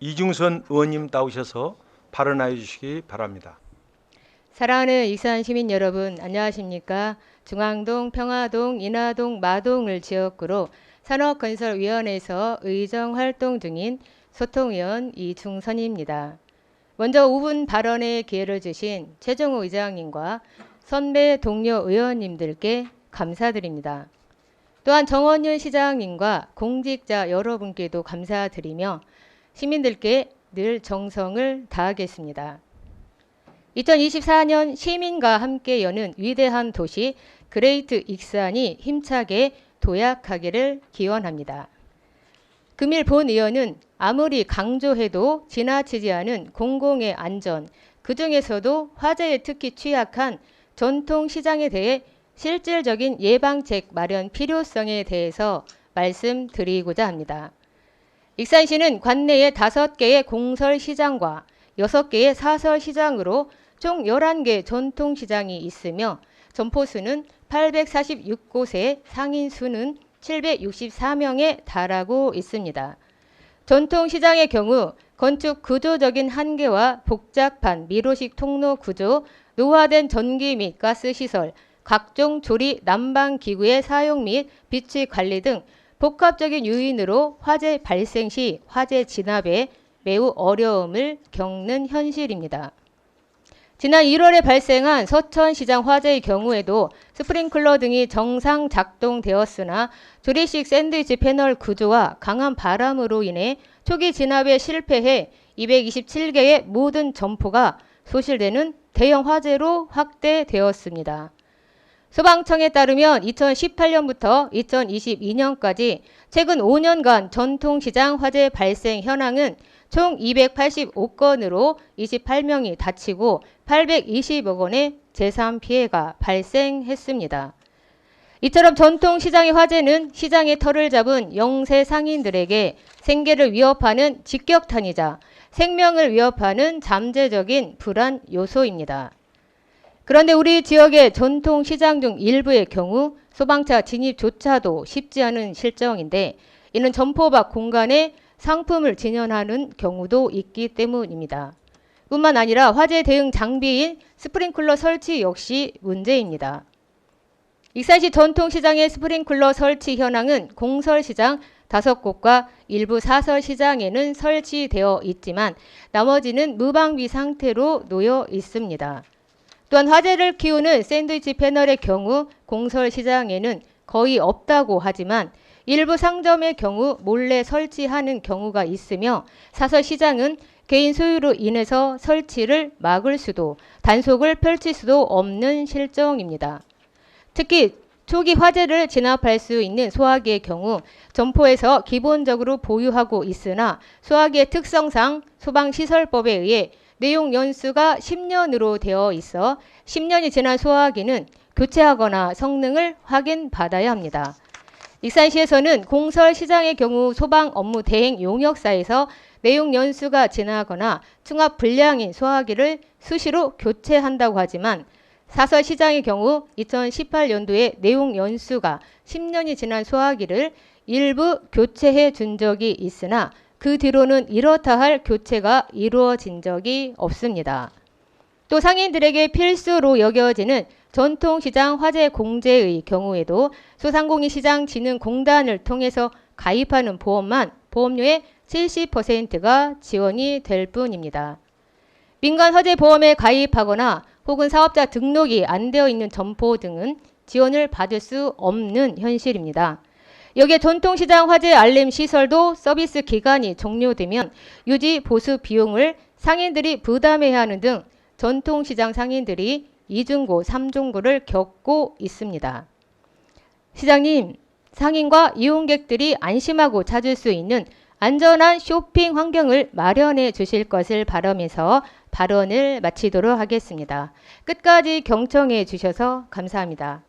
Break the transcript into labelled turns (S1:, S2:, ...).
S1: 이중선 의원님 나오셔서 발언하여 주시기 바랍니다.
S2: 사랑하는 익산 시민 여러분, 안녕하십니까? 중앙동, 평화동, 인하동, 마동을 지역구로 산업건설위원회에서 의정활동 중인 소통위원 이중선입니다. 먼저 5분 발언의 기회를 주신 최정호 의장님과 선배 동료 의원님들께 감사드립니다. 또한 정원윤 시장님과 공직자 여러분께도 감사드리며 시민들께 늘 정성을 다하겠습니다. 2024년 시민과 함께 여는 위대한 도시 그레이트 익산이 힘차게 도약하기를 기원합니다. 금일 본 의원은 아무리 강조해도 지나치지 않은 공공의 안전, 그중에서도 화재에 특히 취약한 전통시장에 대해 실질적인 예방책 마련 필요성에 대해서 말씀드리고자 합니다. 익산시는 관내에 5개의 공설시장과 6개의 사설시장으로 총 11개 전통시장이 있으며 점포수는 846곳에 상인수는 764명에 달하고 있습니다. 전통시장의 경우 건축 구조적인 한계와 복잡한 미로식 통로 구조, 노화된 전기 및 가스 시설, 각종 조리 난방 기구의 사용 및 비치 관리 등 복합적인 요인으로 화재 발생 시 화재 진압에 매우 어려움을 겪는 현실입니다. 지난 1월에 발생한 서천시장 화재의 경우에도 스프링클러 등이 정상 작동되었으나 조리식 샌드위치 패널 구조와 강한 바람으로 인해 초기 진압에 실패해 227개의 모든 점포가 소실되는 대형 화재로 확대되었습니다. 소방청에 따르면 2018년부터 2022년까지 최근 5년간 전통시장 화재 발생 현황은 총 285건으로 28명이 다치고 820억 원의 재산 피해가 발생했습니다. 이처럼 전통시장의 화재는 시장의 털을 잡은 영세 상인들에게 생계를 위협하는 직격탄이자 생명을 위협하는 잠재적인 불안 요소입니다. 그런데 우리 지역의 전통시장 중 일부의 경우 소방차 진입조차도 쉽지 않은 실정인데 이는 점포 밖 공간에 상품을 진연하는 경우도 있기 때문입니다. 뿐만 아니라 화재 대응 장비인 스프링클러 설치 역시 문제입니다. 익산시 전통시장의 스프링클러 설치 현황은 공설시장 5곳과 일부 사설시장에는 설치되어 있지만 나머지는 무방비 상태로 놓여 있습니다. 또한 화재를 키우는 샌드위치 패널의 경우 공설시장에는 거의 없다고 하지만 일부 상점의 경우 몰래 설치하는 경우가 있으며 사설시장은 개인 소유로 인해서 설치를 막을 수도 단속을 펼칠 수도 없는 실정입니다. 특히 초기 화재를 진압할 수 있는 소화기의 경우 점포에서 기본적으로 보유하고 있으나 소화기의 특성상 소방시설법에 의해 내용 연수가 10년으로 되어 있어 10년이 지난 소화기는 교체하거나 성능을 확인받아야 합니다. 익산시에서는 공설시장의 경우 소방 업무 대행 용역사에서 내용 연수가 지나거나 충합 불량인 소화기를 수시로 교체한다고 하지만 사설시장의 경우 2018년도에 내용 연수가 10년이 지난 소화기를 일부 교체해 준 적이 있으나 그 뒤로는 이렇다 할 교체가 이루어진 적이 없습니다. 또 상인들에게 필수로 여겨지는 전통시장 화재 공제의 경우에도 소상공인시장진흥공단을 통해서 가입하는 보험만 보험료의 70%가 지원이 될 뿐입니다. 민간 화재보험에 가입하거나 혹은 사업자 등록이 안 되어 있는 점포 등은 지원을 받을 수 없는 현실입니다. 여기에 전통시장 화재 알림 시설도 서비스 기간이 종료되면 유지 보수 비용을 상인들이 부담해야 하는 등 전통시장 상인들이 이중고, 삼중고를 겪고 있습니다. 시장님, 상인과 이용객들이 안심하고 찾을 수 있는 안전한 쇼핑 환경을 마련해 주실 것을 바라면서 발언을 마치도록 하겠습니다. 끝까지 경청해 주셔서 감사합니다.